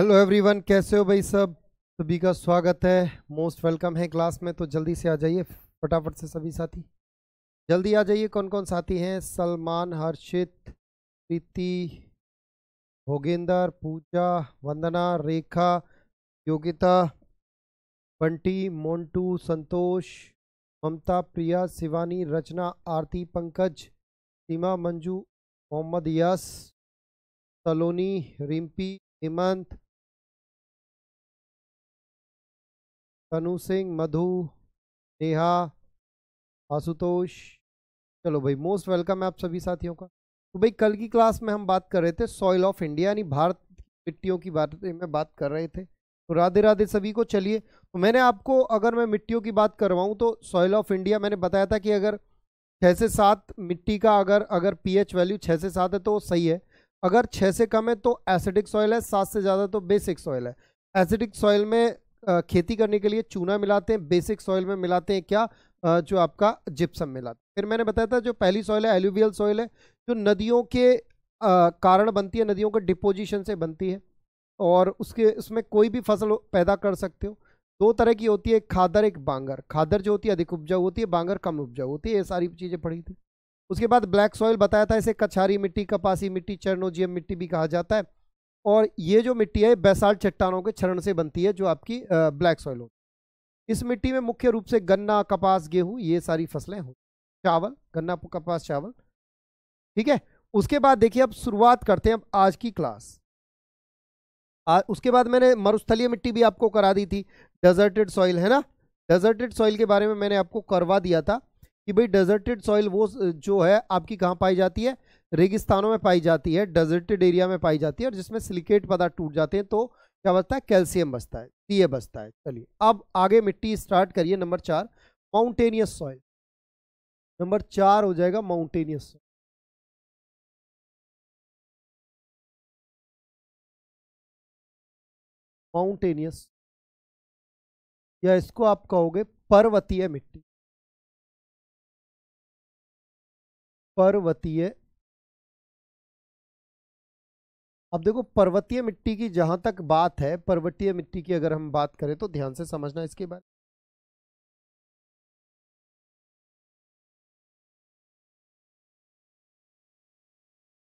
Hello everyone, कैसे हो भाई? सब सभी का स्वागत है, मोस्ट वेलकम है क्लास में। तो जल्दी से आ जाइए फटाफट से सभी साथी, जल्दी आ जाइए। कौन कौन साथी हैं? सलमान, हर्षित, प्रीति, भोगेंद्र, पूजा, वंदना, रेखा, योगिता, बंटी, मोंटू, संतोष, ममता, प्रिया, शिवानी, रचना, आरती, पंकज, सीमा, मंजू, मोहम्मद यस, सलोनी, रिम्पी, हेमंत, तनु सिंह, मधु, नेहा, आशुतोष। चलो भाई, मोस्ट वेलकम है आप सभी साथियों का। तो भाई, कल की क्लास में हम बात कर रहे थे सॉइल ऑफ इंडिया, यानी भारत की मिट्टियों की बारे में बात कर रहे थे। तो राधे राधे सभी को। चलिए, तो मैंने आपको, अगर मैं मिट्टियों की बात करवाऊं तो सॉइल ऑफ इंडिया मैंने बताया था कि अगर 6 से 7 मिट्टी का अगर अगर पीएच वैल्यू 6 से 7 है तो सही है। अगर 6 से कम है तो एसिडिक सॉइल है, 7 से ज़्यादा तो बेसिक सॉइल है। एसिडिक सॉइल में खेती करने के लिए चूना मिलाते हैं, बेसिक सॉइल में मिलाते हैं क्या? जो आपका जिप्सम मिलाते हैं। फिर मैंने बताया था जो पहली सॉइल है एलुवियल सॉइल है, जो नदियों के कारण बनती है, नदियों के डिपोजिशन से बनती है, और उसके उसमें कोई भी फसल पैदा कर सकते हो। 2 तरह की होती है, एक खादर एक बांगर। खादर जो होती है अधिक उपजाऊ होती है, बांगर कम उपजाऊ होती है। ये सारी चीज़ें पढ़ी थी। उसके बाद ब्लैक सॉइल बताया था, इसे कछारी मिट्टी, कपासी मिट्टी, चरनोजियम मिट्टी भी कहा जाता है। और ये जो मिट्टी है बेसाल्ट चट्टानों के क्षरण से बनती है, जो आपकी ब्लैक सॉइल होती है। इस मिट्टी में मुख्य रूप से गन्ना, कपास, गेहूं, ये सारी फसलें हो, चावल, गन्ना, कपास, चावल। ठीक है। उसके बाद देखिए, अब शुरुआत करते हैं अब आज की क्लास। उसके बाद मैंने मरुस्थलीय मिट्टी भी आपको करा दी थी, डेजर्टेड सॉइल है ना। डेजर्टेड सॉइल के बारे में मैंने आपको करवा दिया था कि भाई डेजर्टेड सॉइल वो जो है आपकी कहाँ पाई जाती है? रेगिस्तानों में पाई जाती है, डेजर्टेड एरिया में पाई जाती है, और जिसमें सिलिकेट पदार्थ टूट जाते हैं तो क्या बचता है? कैल्शियम बचता है, सी बचता है। चलिए, अब आगे मिट्टी स्टार्ट करिए। Number 4, mountainous soil. नंबर 4 हो जाएगा माउंटेनियस। माउंटेनियस, या इसको आप कहोगे पर्वतीय मिट्टी। पर्वतीय। अब देखो, पर्वतीय मिट्टी की जहां तक बात है, पर्वतीय मिट्टी की अगर हम बात करें तो ध्यान से समझना इसके बारे में।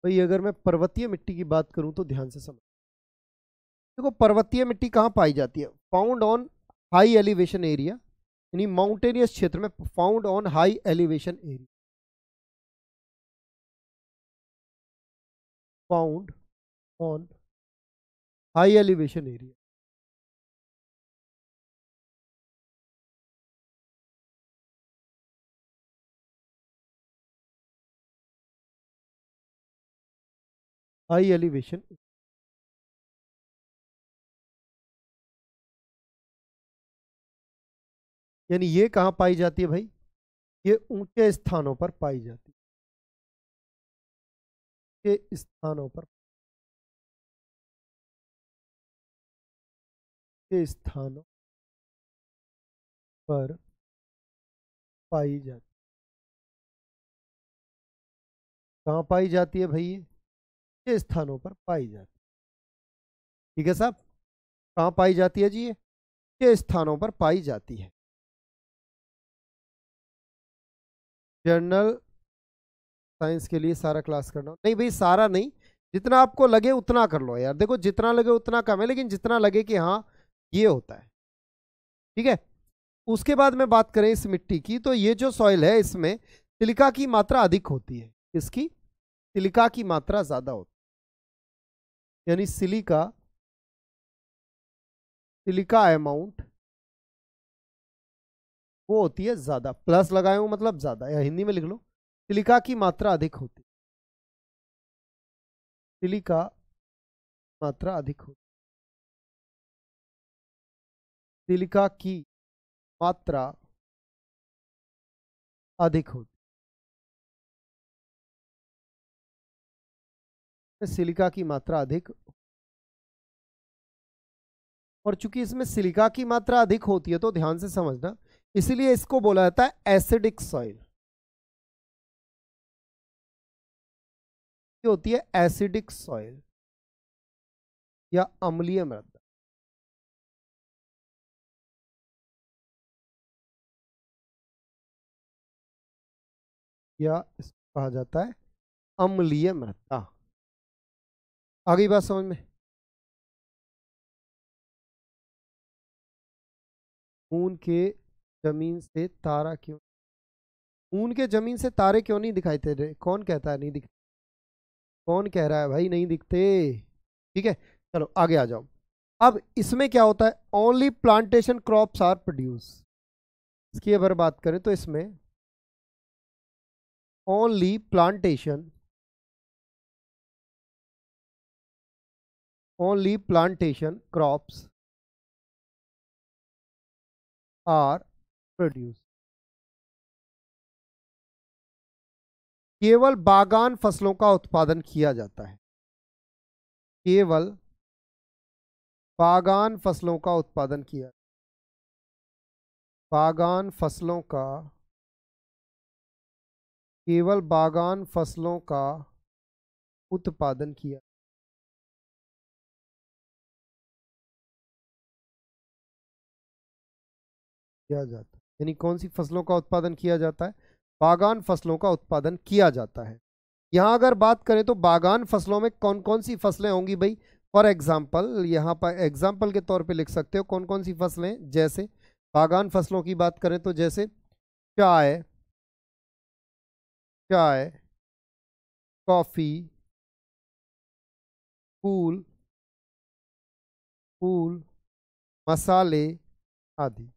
भाई, अगर मैं पर्वतीय मिट्टी की बात करूं तो ध्यान से समझ। देखो, पर्वतीय मिट्टी कहाँ पाई जाती है? Found on high elevation area, यानी माउंटेनियस क्षेत्र में, found on high elevation area. Found on high elevation area. High elevation, यानी ये कहाँ पाई जाती है भाई? ये ऊंचे स्थानों पर पाई जाती है, ऊंचे स्थानों पर, ऊंचे स्थानों पर पाई जाती। कहाँ पाई जाती है भाई? ये ऊंचे स्थानों पर पाई जाती है। ठीक है साहब, कहाँ पाई जाती है जी? ये ऊंचे स्थानों पर पाई जाती है। जनरल साइंस के लिए सारा क्लास करना नहीं भाई, सारा नहीं, जितना आपको लगे उतना कर लो यार। देखो, जितना लगे उतना कम है, लेकिन जितना लगे कि हाँ ये होता है। ठीक है। उसके बाद में बात करें इस मिट्टी की, तो ये जो सॉइल है इसमें सिलिका की मात्रा अधिक होती है। इसकी सिलिका की मात्रा ज्यादा होती है, यानी सिलिका, सिलिका अमाउंट वो होती है ज्यादा। प्लस लगाए हूं मतलब ज्यादा, या हिंदी में लिख लो, सिलिका की मात्रा अधिक होती है। सिलिका मात्रा अधिक होती है, सिलिका की मात्रा अधिक होती है, सिलिका की मात्रा अधिक। और चूंकि इसमें सिलिका की मात्रा अधिक होती है तो ध्यान से समझना, इसलिए इसको बोला जाता है एसिडिक सॉइल। ये होती है एसिडिक सॉइल। या अम्लीय मृदा? या इसको कहा जाता है अम्लीय मृदा। आ गई बात समझ में? मून के जमीन से तारा क्यों, मून के जमीन से तारे क्यों नहीं दिखाई दे रहे? कौन कहता है नहीं दिखते? कौन कह रहा है भाई नहीं दिखते? ठीक है, चलो आगे आ जाओ। अब इसमें क्या होता है, only plantation crops are produce. इसकी अगर बात करें तो इसमें only plantation, only plantation crops are produce. केवल बागान फसलों का उत्पादन किया जाता है, केवल बागान फसलों का उत्पादन किया, बागान फसलों का, केवल बागान फसलों का उत्पादन किया किया जाता है। यानी कौन सी फसलों का उत्पादन किया जाता है? बागान फसलों का उत्पादन किया जाता है। यहाँ अगर बात करें तो बागान फसलों में कौन कौन सी फसलें होंगी भाई? फॉर एग्जाम्पल, यहाँ पर एग्जाम्पल के तौर पे लिख सकते हो कौन कौन सी फसलें। जैसे बागान फसलों की बात करें तो जैसे चाय, चाय, कॉफी, फूल, फूल, मसाले आदि।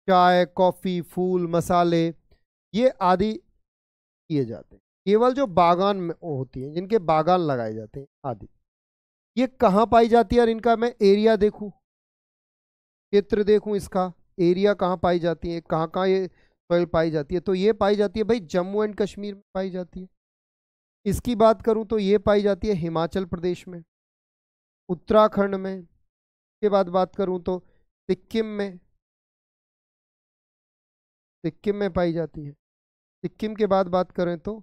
चाय, कॉफी, फूल, मसाले, ये आदि किए जाते हैं केवल जो बागान में होती है, जिनके बागान लगाए जाते हैं आदि। ये कहाँ पाई जाती है? और इनका मैं एरिया देखूं, क्षेत्र देखूं, इसका एरिया कहाँ पाई जाती है, कहाँ कहाँ ये सॉइल पाई जाती है? तो ये पाई जाती है भाई जम्मू एंड कश्मीर में पाई जाती है। इसकी बात करूं तो ये पाई जाती है हिमाचल प्रदेश में, उत्तराखंड में। के बाद बात करूं तो सिक्किम में, सिक्किम में पाई जाती है। सिक्किम के बाद बात करें तो,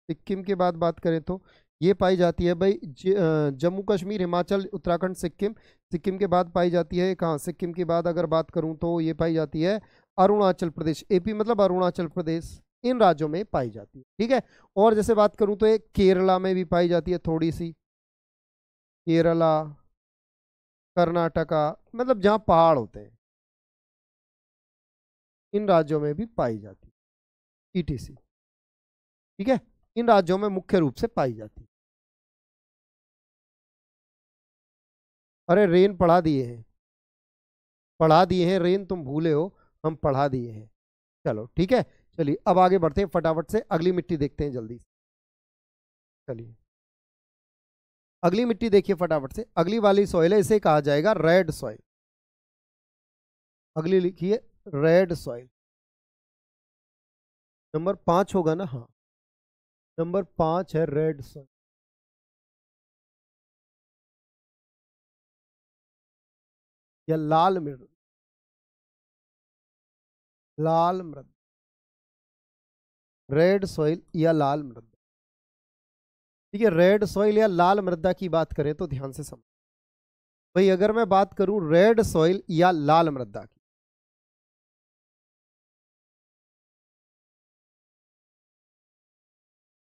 सिक्किम के बाद बात करें तो ये पाई जाती है भाई जम्मू कश्मीर, हिमाचल, उत्तराखंड, सिक्किम। सिक्किम के बाद पाई जाती है कहाँ? सिक्किम के बाद अगर बात करूं तो ये पाई जाती है अरुणाचल प्रदेश, एपी मतलब अरुणाचल प्रदेश, इन राज्यों में पाई जाती है। ठीक है, और जैसे बात करूं तो एक केरला में भी पाई जाती है थोड़ी सी, केरला, कर्नाटका, मतलब जहाँ पहाड़ होते हैं इन राज्यों में भी पाई जाती है, ईटीसी। ठीक है, इन राज्यों में मुख्य रूप से पाई जाती है। अरे रेन पढ़ा दिए हैं, पढ़ा दिए हैं रेन, तुम भूले हो, हम पढ़ा दिए हैं। चलो ठीक है, चलिए अब आगे बढ़ते हैं फटाफट से, अगली मिट्टी देखते हैं जल्दी से। चलिए अगली मिट्टी देखिए फटाफट से, अगली वाली सॉइल है, इसे कहा जाएगा रेड सॉइल। अगली लिखिए रेड सॉइल, नंबर 5 होगा ना? हाँ, नंबर 5 है रेड सॉइल या लाल मृदा, लाल मृदा, रेड सॉइल या लाल मृदा। ठीक है, रेड सॉइल या लाल मृदा की बात करें तो ध्यान से समझ भाई, अगर मैं बात करूं रेड सॉइल या लाल मृदा की,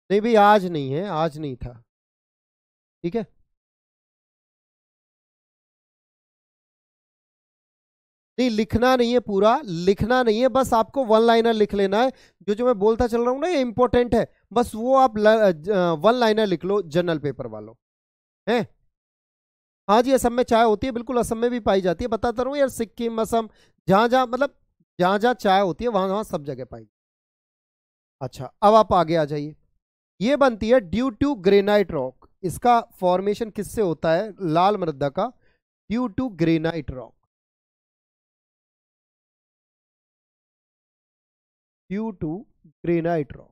नहीं भाई आज नहीं है, आज नहीं था। ठीक है, नहीं लिखना नहीं है, पूरा लिखना नहीं है, बस आपको वन लाइनर लिख लेना है। जो जो मैं बोलता चल रहा हूँ ना ये इंपॉर्टेंट है, बस वो आप वन लाइनर लिख लो जनरल पेपर वालों है। हाँ जी, असम में चाय होती है, बिल्कुल असम में भी पाई जाती है, बताता रहूँ यार, सिक्किम, असम, जहां जहां मतलब जहां जहां चाय होती है वहां वहां सब जगह पाई। अच्छा, अब आप आगे आ जाइए। ये बनती है ड्यू टू ग्रेनाइट रॉक। इसका फॉर्मेशन किससे होता है लाल मृदा का? Due to granite rock, due to granite rock,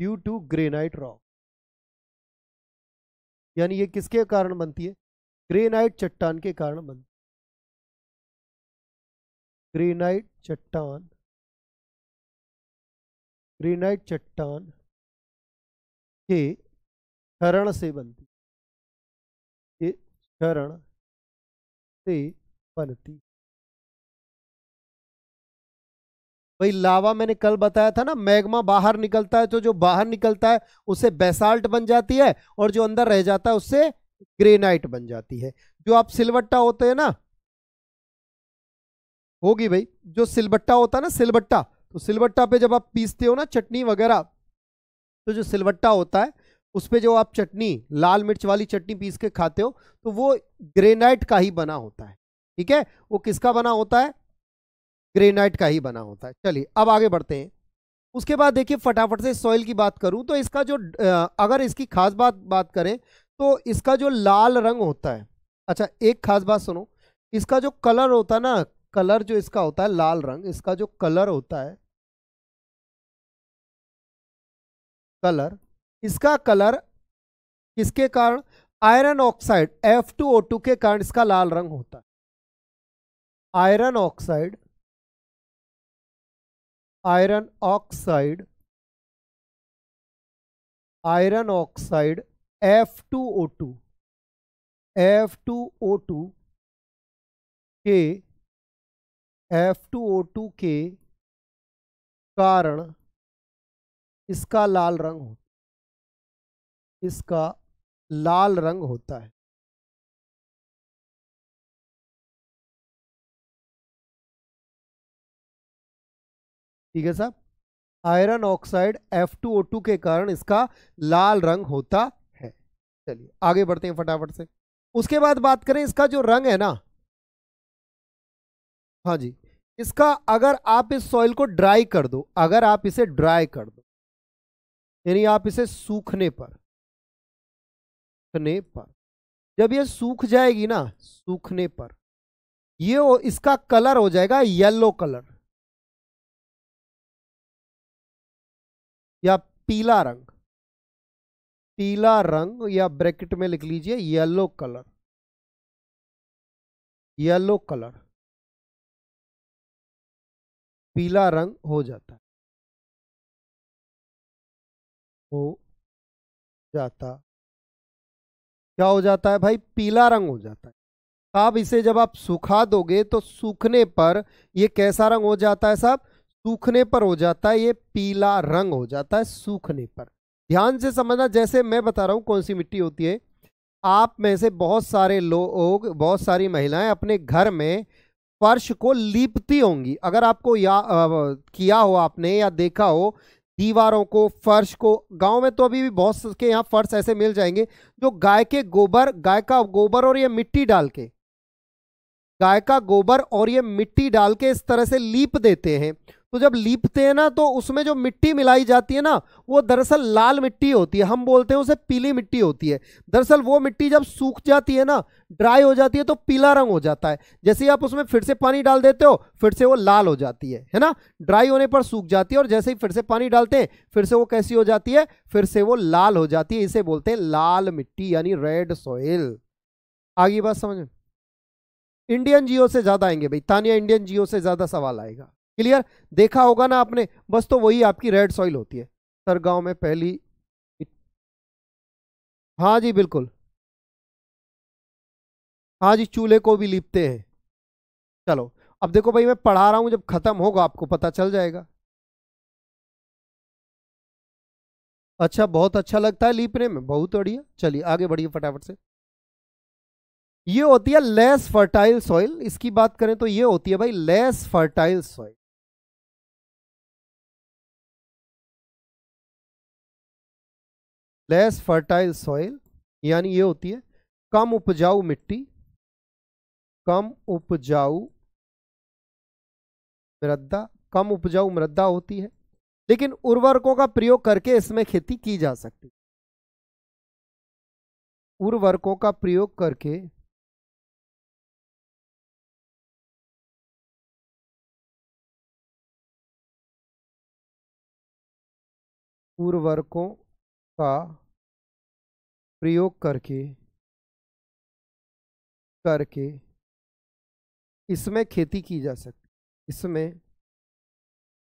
due to granite rock. यानी ये किसके कारण बनती है? ग्रेनाइट चट्टान के कारण बनती है। ग्रेनाइट चट्टान, ग्रेनाइट चट्टान के क्षरण से बनती, ये क्षरण से बनती। वही लावा मैंने कल बताया था ना, मैग्मा बाहर निकलता है तो जो बाहर निकलता है उससे बेसाल्ट बन जाती है, और जो अंदर रह जाता है उससे ग्रेनाइट बन जाती है। जो आप सिलबट्टा होते हैं ना, होगी भाई, जो सिलबट्टा होता है ना, सिलबट्टा, तो सिलबट्टा पे जब आप पीसते हो ना चटनी वगैरह, तो जो सिलबट्टा होता है उस पे जो आप चटनी, लाल मिर्च वाली चटनी पीस के खाते हो, तो वो ग्रेनाइट का ही बना होता है। ठीक है, वो किसका बना होता है? ग्रेनाइट का ही बना होता है। चलिए अब आगे बढ़ते हैं। उसके बाद देखिए फटाफट से सॉइल की बात करूं तो इसका जो अगर इसकी खास बात करें तो इसका जो लाल रंग होता है, अच्छा एक खास बात सुनो, इसका जो कलर होता है ना, कलर जो इसका होता है लाल रंग, इसका जो कलर होता है, कलर, इसका कलर किसके कारण? आयरन ऑक्साइड F2O2 के कारण इसका लाल रंग होता है। Iron oxide, iron oxide, iron oxide F2O2, F2O2 के, F2O2 के कारण इसका लाल रंग होता है, इसका लाल रंग होता है। ठीक है साहब, आयरन ऑक्साइड F2O2 के कारण इसका लाल रंग होता है। चलिए आगे बढ़ते हैं फटाफट से। उसके बाद बात करें इसका जो रंग है ना, हाँ जी, इसका अगर आप इस सॉइल को ड्राई कर दो, अगर आप इसे ड्राई कर दो, यानी आप इसे सूखने पर, सूखने पर, जब ये सूख जाएगी ना, सूखने पर ये इसका कलर हो जाएगा येलो कलर या पीला रंग, पीला रंग, या ब्रैकेट में लिख लीजिए येलो कलर, येलो कलर, पीला रंग हो जाता है, हो जाता, क्या हो जाता है भाई? पीला रंग हो जाता है। अब इसे जब आप सुखा दोगे तो सूखने पर ये कैसा रंग हो जाता है साहब? सूखने पर हो जाता है ये पीला रंग हो जाता है, सूखने पर। ध्यान से समझना, जैसे मैं बता रहा हूं कौन सी मिट्टी होती है। आप में से बहुत सारे लोग, बहुत सारी महिलाएं अपने घर में फर्श को लीपती होंगी। अगर आपको किया हो आपने या देखा हो, दीवारों को, फर्श को, गांव में तो अभी भी बहुत के यहाँ फर्श ऐसे मिल जाएंगे जो गाय के गोबर, गाय का गोबर और ये मिट्टी डाल के, गाय का गोबर और ये मिट्टी डाल के इस तरह से लीप देते हैं। तो जब लीपते हैं ना तो उसमें जो मिट्टी मिलाई जाती है ना, वो दरअसल लाल मिट्टी होती है, हम बोलते हैं उसे पीली मिट्टी होती है। दरअसल वो मिट्टी जब सूख जाती है ना, ड्राई हो जाती है, तो पीला रंग हो जाता है। जैसे ही आप उसमें फिर से पानी डाल देते हो, फिर से वो लाल हो जाती है ना। ड्राई होने पर सूख जाती है और जैसे ही फिर से पानी डालते हैं फिर से वो कैसी हो जाती है? फिर से वो लाल हो जाती है। इसे बोलते हैं लाल मिट्टी, यानी रेड सॉइल। आगे बात समझ में? इंडियन जियो से ज्यादा आएंगे भाई, तानिया इंडियन जियो से ज्यादा सवाल आएगा। क्लियर? देखा होगा ना आपने, बस तो वही आपकी रेड सॉइल होती है। सरगांव में पहली, हाँ जी बिल्कुल, हाँ जी, चूल्हे को भी लीपते हैं। चलो अब देखो भाई, मैं पढ़ा रहा हूं, जब खत्म होगा आपको पता चल जाएगा। अच्छा, बहुत अच्छा लगता है लीपने में, बहुत बढ़िया। चलिए आगे बढ़िए फटाफट से। ये होती है लेस फर्टाइल सॉइल। इसकी बात करें तो ये होती है भाई less fertile soil. Less fertile soil यानी ये होती है कम उपजाऊ मिट्टी, कम उपजाऊ मृदा, कम उपजाऊ मृदा होती है, लेकिन उर्वरकों का प्रयोग करके इसमें खेती की जा सकती है। उर्वरकों का प्रयोग करके उर्वरकों का प्रयोग करके करके इसमें खेती की जा सकती, इसमें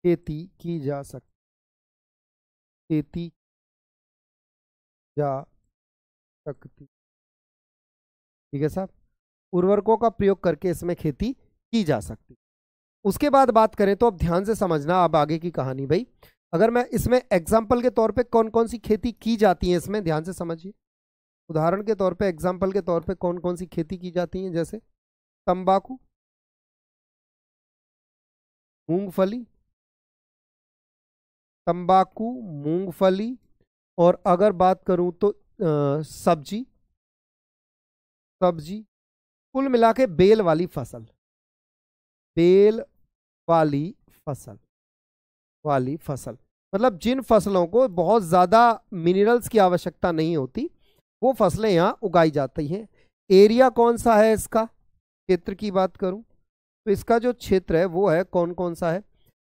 खेती की जा सकती, खेती जा सकती। ठीक है साहब, उर्वरकों का प्रयोग करके इसमें खेती की जा सकती। उसके बाद बात करें तो अब ध्यान से समझना अब आगे की कहानी भाई। अगर मैं इसमें एग्जाम्पल के तौर पे कौन कौन सी खेती की जाती है इसमें ध्यान से समझिए। उदाहरण के तौर पे एग्जाम्पल के तौर पे कौन कौन सी खेती की जाती है, जैसे तंबाकू, मूंगफली, तंबाकू, मूंगफली, और अगर बात करूं तो सब्जी, सब्जी, कुल मिला के बेल वाली फसल, बेल वाली फसल, वाली फसल, मतलब जिन फसलों को बहुत ज़्यादा मिनरल्स की आवश्यकता नहीं होती वो फसलें यहाँ उगाई जाती हैं। एरिया कौन सा है इसका, क्षेत्र की बात करूं तो इसका जो क्षेत्र है वो है कौन कौन सा है,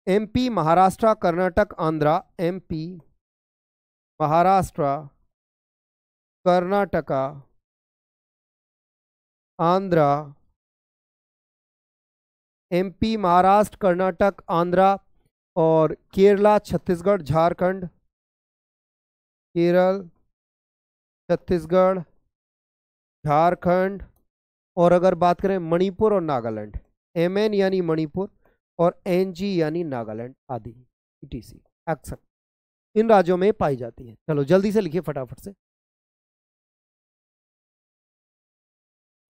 MP, Maharashtra, Karnataka, Andhra, MP, Maharashtra, Karnataka, Andhra, MP, Maharashtra, Karnataka, Andhra, और केरला, छत्तीसगढ़, झारखंड, केरल, छत्तीसगढ़, झारखंड, और अगर बात करें मणिपुर और नागालैंड, एमएन यानी मणिपुर और एनजी यानी नागालैंड आदि ईटीसी अक्सर इन राज्यों में पाई जाती है। चलो जल्दी से लिखिए फटाफट से,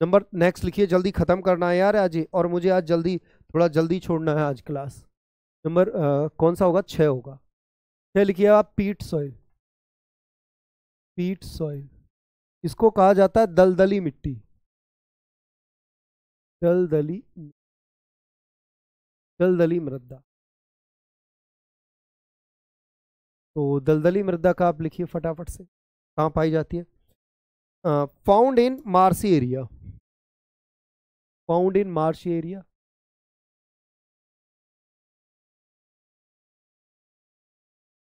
नंबर नेक्स्ट लिखिए, जल्दी खत्म करना है यार आज ही, और मुझे आज जल्दी थोड़ा जल्दी छोड़ना है आज क्लास। नंबर कौन सा होगा, 6 होगा। 6 लिखिए आप, पीट सॉइल, पीट सॉइल, इसको कहा जाता है दलदली मिट्टी, दलदली, दलदली मृदा। तो दलदली मृदा का आप लिखिए फटाफट से, कहाँ पाई जाती है, found in marshy area, found in marshy area,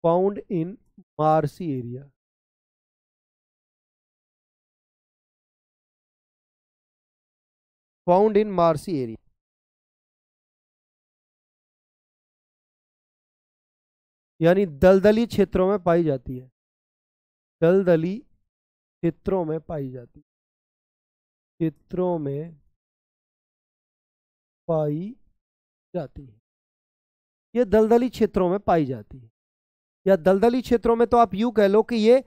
found in marshy area, found in marshy area, यानी दलदली क्षेत्रों में पाई जाती है, दलदली क्षेत्रों में पाई जाती, क्षेत्रों में पाई जाती है, ये दलदली क्षेत्रों में पाई जाती है। या दलदली क्षेत्रों में तो आप यूं कह लो कि ये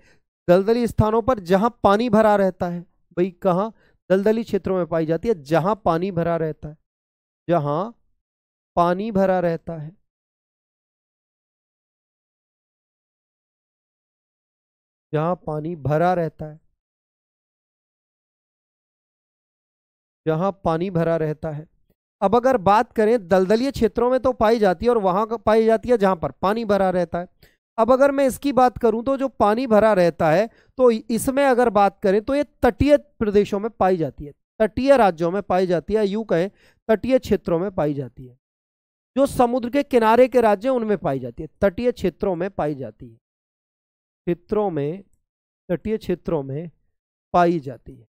दलदली स्थानों पर जहां पानी भरा रहता है, भाई कहां, दलदली क्षेत्रों में पाई जाती है जहां पानी भरा रहता है, जहां पानी भरा रहता है, जहां पानी भरा रहता है, जहां पानी भरा रहता है। अब अगर बात करें दलदलीय क्षेत्रों में तो पाई जाती है और वहां पाई जाती है जहां पर पानी भरा रहता है। अब अगर मैं इसकी बात करूं तो जो पानी भरा रहता है तो इसमें अगर बात करें तो ये तटीय प्रदेशों में पाई जाती है, तटीय राज्यों में पाई जाती है, यूं कहें तटीय क्षेत्रों में पाई जाती है। जो समुद्र के किनारे के राज्य हैं उनमें पाई जाती है, तटीय क्षेत्रों में पाई जाती है, क्षेत्रों में, तटीय क्षेत्रों में पाई जाती है,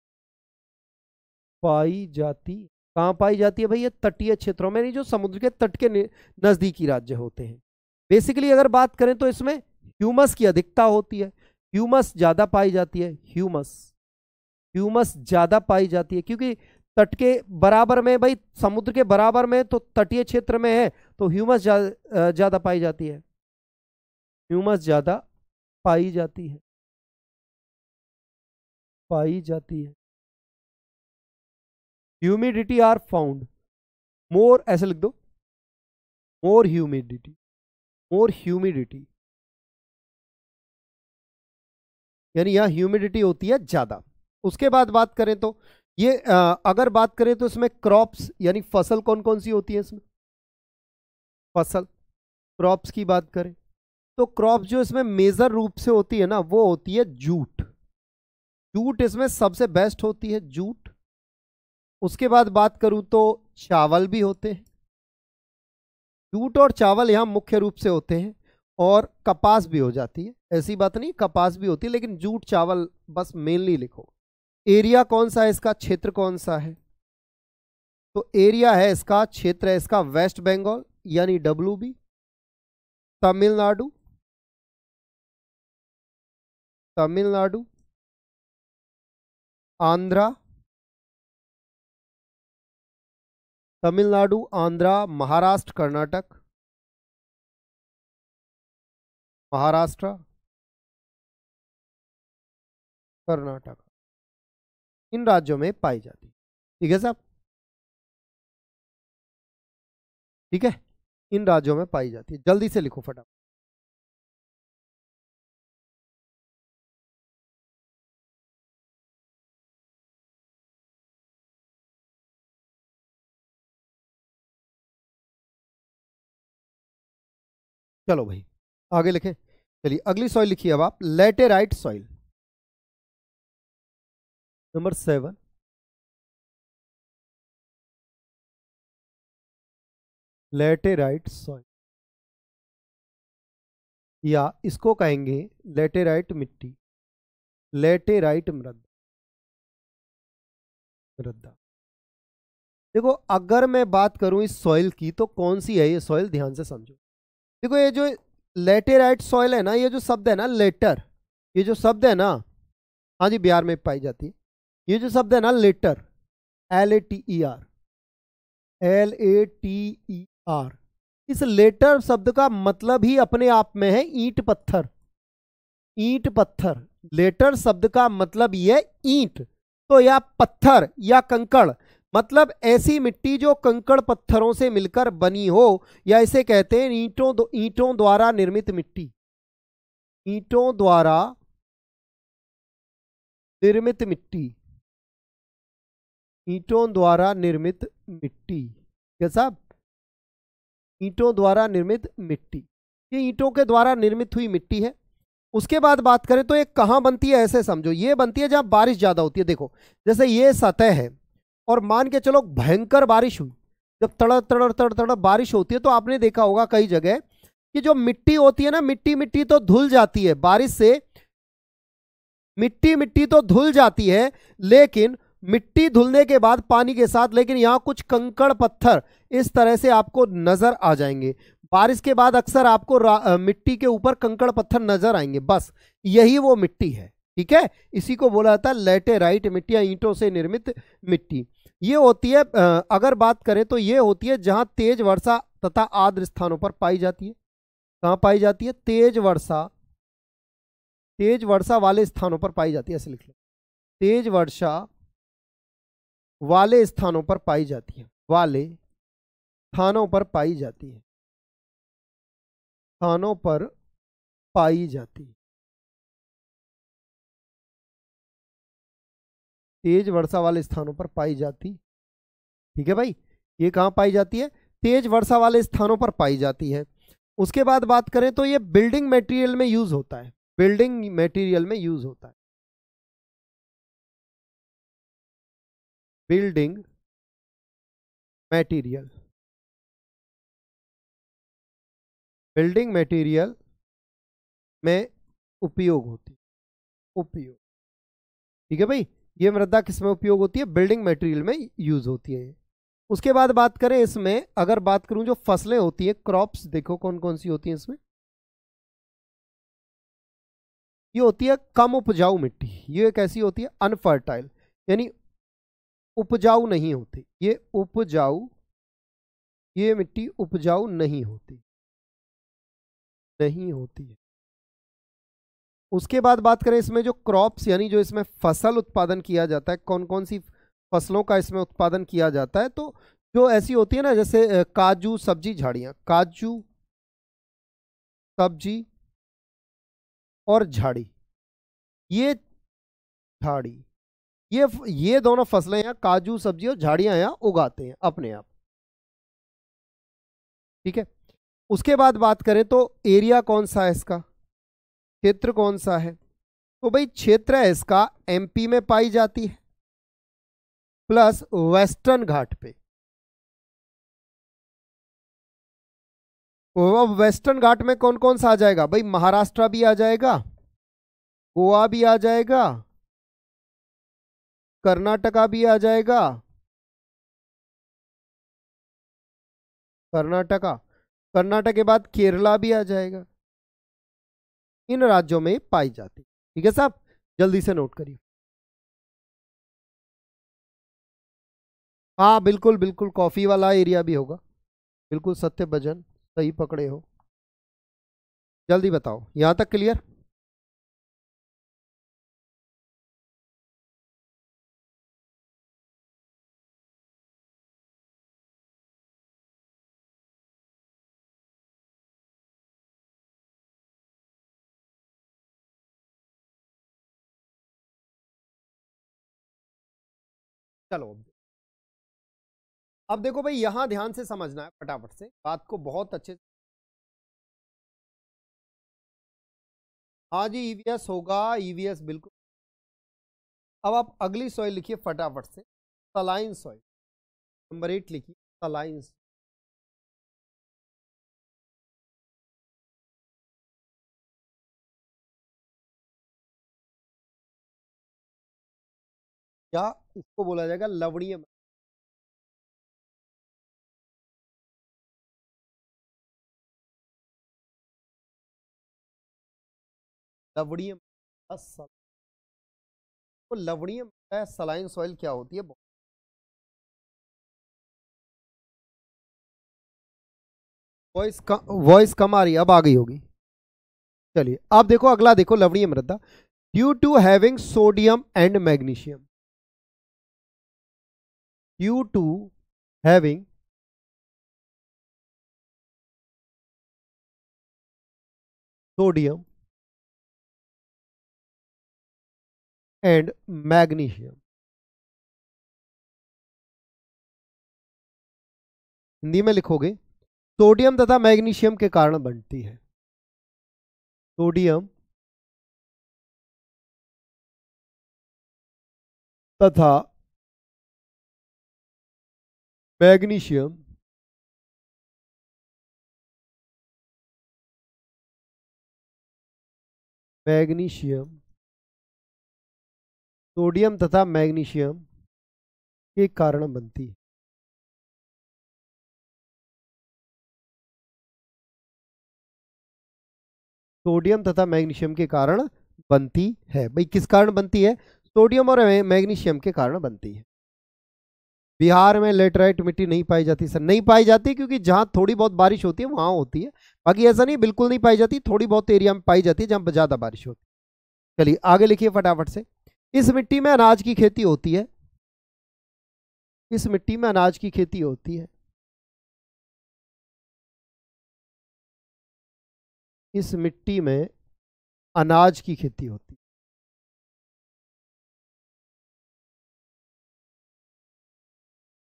पाई जाती, कहाँ पाई जाती है भाई, ये तटीय क्षेत्रों में, नहीं जो समुद्र के तट के नजदीकी राज्य होते हैं। बेसिकली अगर बात करें तो इसमें ह्यूमस की अधिकता होती है, ह्यूमस ज्यादा पाई जाती है, ह्यूमस, ह्यूमस ज्यादा पाई जाती है, क्योंकि तट के बराबर में भाई, समुद्र के बराबर में तो तटीय क्षेत्र में है तो ह्यूमस ज्यादा पाई जाती है, ह्यूमस ज्यादा पाई जाती है, पाई जाती है। ह्यूमिडिटी आर फाउंड मोर, ऐसे लिख दो, मोर ह्यूमिडिटी, मोर ह्यूमिडिटी, यानी यहाँ ह्यूमिडिटी होती है ज्यादा। उसके बाद बात करें तो ये अगर बात करें तो इसमें क्रॉप्स यानी फसल कौन कौन सी होती है इसमें, फसल, क्रॉप्स की बात करें तो क्रॉप्स जो इसमें मेजर रूप से होती है ना वो होती है जूट, जूट इसमें सबसे बेस्ट होती है, जूट। उसके बाद बात करूं तो चावल भी होते हैं, जूट और चावल यहाँ मुख्य रूप से होते हैं, और कपास भी हो जाती है, ऐसी बात नहीं कपास भी होती है, लेकिन जूट चावल बस मेनली लिखो। एरिया कौन सा है इसका, क्षेत्र कौन सा है, तो एरिया है इसका, क्षेत्र है इसका वेस्ट बंगाल यानी WB, तमिलनाडु, तमिलनाडु, आंध्रा, तमिलनाडु, आंध्रा, महाराष्ट्र, कर्नाटक, महाराष्ट्र, कर्नाटक, इन राज्यों में पाई जाती है। ठीक है साहब, ठीक है, इन राज्यों में पाई जाती है। जल्दी से लिखो फटाफट। चलो भाई आगे लिखें। चलिए अगली सॉइल लिखिए अब आप, laterite soil number 7। Laterite soil, या इसको कहेंगे लेटेराइट मिट्टी, लेटेराइट मृदा, मृदा। देखो अगर मैं बात करूं इस सॉइल की तो कौन सी है ये सॉइल, ध्यान से समझो। देखो ये जो लेटेराइट सॉइल है ना, ये जो शब्द है ना लेटर, ये जो शब्द है ना, हाँ जी बिहार में पाई जाती है। ये जो शब्द है ना लेटर, LATER, LATER, इस लेटर शब्द का मतलब ही अपने आप में है ईंट पत्थर, ईंट पत्थर। लेटर शब्द का मतलब ये ईंट, तो या पत्थर या कंकड़, मतलब ऐसी मिट्टी जो कंकड़ पत्थरों से मिलकर बनी हो, या इसे कहते हैं ईंटों द्वारा निर्मित मिट्टी, ईंटों द्वारा निर्मित मिट्टी, ईंटों द्वारा निर्मित मिट्टी। क्या साहब, ईंटों द्वारा निर्मित मिट्टी, ये ईंटों के द्वारा निर्मित हुई मिट्टी है। उसके बाद बात करें तो ये कहां बनती है, ऐसे समझो, ये बनती है जहां बारिश ज्यादा होती है। देखो जैसे ये सतह है और मान के चलो भयंकर बारिश हुई, जब तड़ तड़ तड़ तड़ बारिश होती है तो आपने देखा होगा कई जगह कि जो मिट्टी होती है ना, मिट्टी मिट्टी तो धुल जाती है बारिश से, मिट्टी मिट्टी तो धुल जाती है, लेकिन मिट्टी धुलने के बाद पानी के साथ, लेकिन यहां कुछ कंकड़ पत्थर इस तरह से आपको नजर आ जाएंगे। बारिश के बाद अक्सर आपको मिट्टी के ऊपर कंकड़ पत्थर नजर आएंगे, बस यही वो मिट्टी है। ठीक है, इसी को बोला जाता है लेटेराइट मिट्टी या ईंटों से निर्मित मिट्टी। ये होती है अगर बात करें तो ये होती है जहां तेज वर्षा तथा आर्द्र स्थानों पर पाई जाती है। कहां पाई जाती है, तेज वर्षा वाले स्थानों पर पाई जाती है, ऐसे लिख लो, तेज वर्षा वाले स्थानों पर पाई जाती है, वाले स्थानों पर पाई जाती है, स्थानों पर पाई जाती है, तेज वर्षा वाले स्थानों पर पाई जाती। ठीक है भाई, ये कहां पाई जाती है, तेज वर्षा वाले स्थानों पर पाई जाती है। उसके बाद बात करें तो ये बिल्डिंग मटेरियल में यूज होता है, बिल्डिंग मटेरियल में यूज होता है, बिल्डिंग मटेरियल, बिल्डिंग मटेरियल में उपयोग होती, उपयोग। ठीक है भाई, ये मृदा किसमें उपयोग होती है, बिल्डिंग मटेरियल में यूज होती है। उसके बाद बात करें इसमें, अगर बात करूं जो फसलें होती है, क्रॉप्स, देखो कौन कौन सी होती है इसमें। ये होती है कम उपजाऊ मिट्टी, ये कैसी होती है, अनफर्टाइल, यानी उपजाऊ नहीं होती, ये उपजाऊ, ये मिट्टी उपजाऊ नहीं होती, नहीं होती है। उसके बाद बात करें इसमें जो क्रॉप्स, यानी जो इसमें फसल उत्पादन किया जाता है, कौन कौन सी फसलों का इसमें उत्पादन किया जाता है, तो जो ऐसी होती है ना, जैसे काजू, सब्जी, झाड़ियां, काजू, सब्जी और झाड़ी, ये झाड़ी, ये दोनों फसलें यहाँ, काजू, सब्जी और झाड़ियां यहाँ उगाते हैं अपने आप। ठीक है, उसके बाद बात करें तो एरिया कौन सा है इसका, क्षेत्र कौन सा है, तो भाई क्षेत्र है इसका MP में पाई जाती है, प्लस वेस्टर्न घाट पे। अब वेस्टर्न घाट में कौन कौन सा आ जाएगा भाई, महाराष्ट्र भी आ जाएगा, गोवा भी आ जाएगा, कर्नाटका भी आ जाएगा, कर्नाटका, कर्नाटक के बाद केरला भी आ जाएगा, इन राज्यों में पाई जाती। ठीक है साहब, जल्दी से नोट करिए। हाँ बिल्कुल बिल्कुल, कॉफी वाला एरिया भी होगा। बिल्कुल सत्य भजन, सही पकड़े हो। जल्दी बताओ, यहाँ तक क्लियर? चलो अब देखो भाई, यहां ध्यान से समझना है, फटाफट से बात को बहुत अच्छे। हाँ जी, ईवीएस होगा, ईवीएस बिल्कुल। अब आप अगली सॉइल लिखिए फटाफट से, सलाइन सॉइल। नंबर 8 लिखिए, सलाइन। क्या इसको बोला जाएगा? लवणीय। लवणीय तो लवणीय सलाइन सॉइल क्या होती है? वॉइस कम आ रही है, अब आ गई होगी। चलिए अब देखो अगला, देखो लवणीय मृदा। Due to having sodium and magnesium, due to having sodium and magnesium, Hindi में लिखोगे, सोडियम तथा मैग्नीशियम के कारण बनती है। सोडियम तथा मैग्नीशियम मैग्नीशियम सोडियम तथा मैग्नीशियम के कारण बनती है। सोडियम तथा मैग्नीशियम के कारण बनती है। भाई किस कारण बनती है? सोडियम और मैग्नीशियम के कारण बनती है। बिहार में लेटराइट मिट्टी नहीं पाई जाती सर, नहीं पाई जाती क्योंकि जहां थोड़ी बहुत बारिश होती है वहां होती है। बाकी ऐसा नहीं बिल्कुल नहीं पाई जाती, थोड़ी बहुत एरिया में पाई जाती है जहां ज्यादा बारिश होती है। चलिए आगे लिखिए फटाफट से। इस मिट्टी में अनाज की खेती होती है, इस मिट्टी में अनाज की खेती होती है, इस मिट्टी में अनाज की खेती होती है,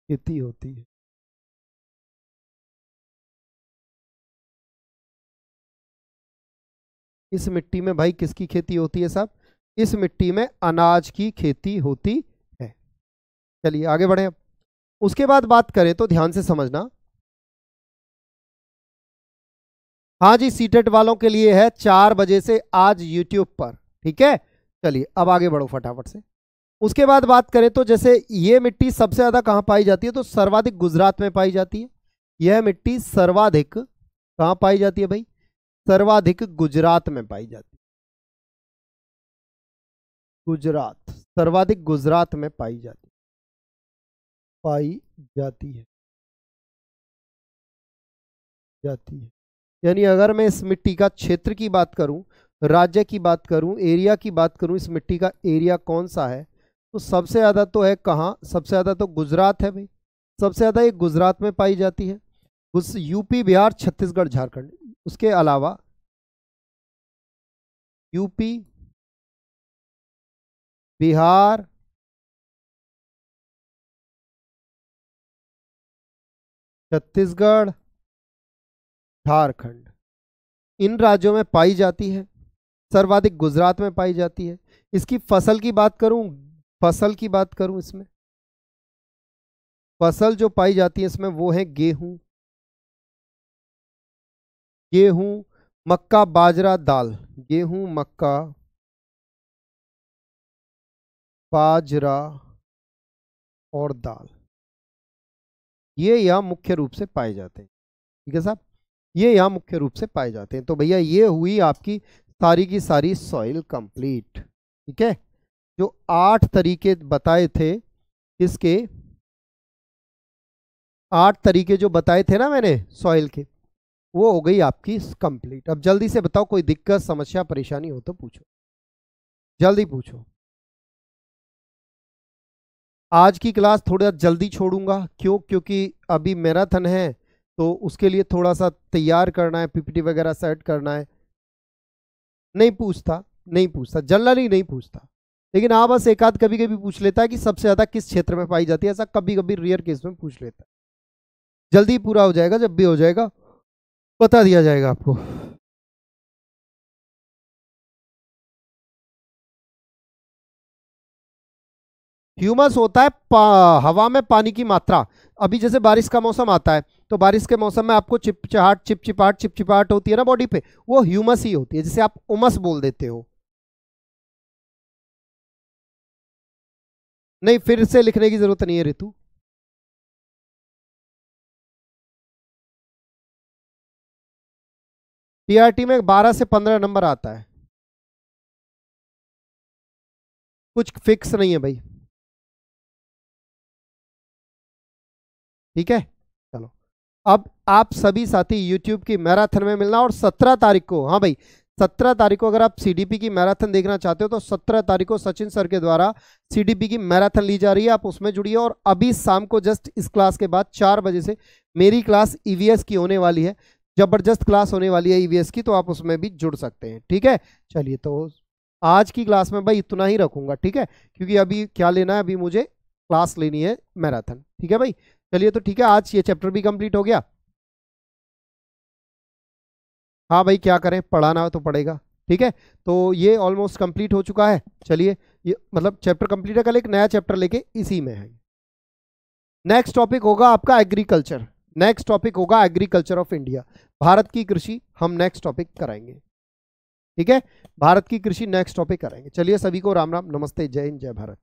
खेती होती है। इस मिट्टी में भाई किसकी खेती होती है साहब? इस मिट्टी में अनाज की खेती होती है। चलिए आगे बढ़े अब। उसके बाद बात करें तो ध्यान से समझना। हाँ जी, सीटेट वालों के लिए है 4 बजे से आज यूट्यूब पर, ठीक है। चलिए अब आगे बढ़ो फटाफट से। उसके बाद बात करें तो जैसे ये मिट्टी सबसे ज्यादा कहां पाई जाती है? तो सर्वाधिक गुजरात में पाई जाती है। यह मिट्टी सर्वाधिक कहां पाई जाती है भाई? सर्वाधिक गुजरात में पाई जाती है। गुजरात, सर्वाधिक गुजरात में पाई जाती, पाई जाती है, जाती है। यानी अगर मैं इस मिट्टी का क्षेत्र की बात करूं, राज्य की बात करूं, एरिया की बात करूं, इस मिट्टी का एरिया कौन सा है, तो सबसे ज्यादा तो है कहाँ? सबसे ज्यादा तो गुजरात है भाई। सबसे ज्यादा ये गुजरात में पाई जाती है। उस यूपी, बिहार, छत्तीसगढ़, झारखंड, उसके अलावा यूपी, बिहार, छत्तीसगढ़, झारखंड, इन राज्यों में पाई जाती है। सर्वाधिक गुजरात में पाई जाती है। इसकी फसल की बात करूं, फसल की बात करूं इसमें, फसल जो पाई जाती है इसमें वो है गेहूं, गेहूं, मक्का, बाजरा, दाल। गेहूं, मक्का, बाजरा और दाल, ये यहाँ मुख्य रूप से पाए जाते हैं। ठीक है साहब, ये यहाँ मुख्य रूप से पाए जाते हैं। तो भैया ये हुई आपकी सारी की सारी सॉइल कंप्लीट। ठीक है, जो 8 तरीके बताए थे किसके? 8 तरीके जो बताए थे ना मैंने सॉइल के, वो हो गई आपकी कंप्लीट। अब जल्दी से बताओ, कोई दिक्कत समस्या परेशानी हो तो पूछो, जल्दी पूछो। आज की क्लास थोड़ा जल्दी छोड़ूंगा, क्यों? क्योंकि अभी मैराथन है तो उसके लिए थोड़ा सा तैयार करना है, पीपीटी वगैरह सेट करना है। नहीं पूछता, नहीं पूछता, जनरली नहीं पूछता, लेकिन हाँ बस एक आध कभी कभी पूछ लेता है कि सबसे ज्यादा किस क्षेत्र में पाई जाती है, ऐसा कभी कभी रेयर केस में पूछ लेता है। जल्दी पूरा हो जाएगा, जब भी हो जाएगा बता दिया जाएगा आपको। ह्यूमस होता है हवा में पानी की मात्रा। अभी जैसे बारिश का मौसम आता है तो बारिश के मौसम में आपको चिपचिपाहट होती है ना बॉडी पे, वो ह्यूमस ही होती है, जिसे आप उमस बोल देते हो। नहीं, फिर से लिखने की जरूरत नहीं है ऋतु। टीआरटी में 12 से 15 नंबर आता है, कुछ फिक्स नहीं है भाई। ठीक है, चलो। अब आप सभी साथी यूट्यूब की मैराथन में मिलना, और 17 तारीख को, हाँ भाई 17 तारीख को अगर आप सीडीपी की मैराथन देखना चाहते हो तो 17 तारीख को सचिन सर के द्वारा सीडीपी की मैराथन ली जा रही है, आप उसमें जुड़िए। और अभी शाम को जस्ट इस क्लास के बाद 4 बजे से मेरी क्लास ईवीएस की होने वाली है, जबरदस्त क्लास होने वाली है ईवीएस की, तो आप उसमें भी जुड़ सकते हैं। ठीक है, चलिए तो आज की क्लास में भाई इतना ही रखूंगा, ठीक है, क्योंकि अभी क्या लेना है, अभी मुझे क्लास लेनी है मैराथन। ठीक है भाई, चलिए तो ठीक है, आज ये चैप्टर भी कंप्लीट हो गया। हाँ भाई, क्या करें, पढ़ाना हो तो पड़ेगा। ठीक है, तो ये ऑलमोस्ट कंप्लीट हो चुका है। चलिए, ये मतलब चैप्टर कंप्लीट है, कल एक नया चैप्टर लेके इसी में है। नेक्स्ट टॉपिक होगा आपका एग्रीकल्चर, नेक्स्ट टॉपिक होगा एग्रीकल्चर ऑफ इंडिया, भारत की कृषि, हम नेक्स्ट टॉपिक कराएंगे। ठीक है, भारत की कृषि नेक्स्ट टॉपिक कराएंगे। चलिए, सभी को राम राम, नमस्ते, जय हिंद, जय भारत।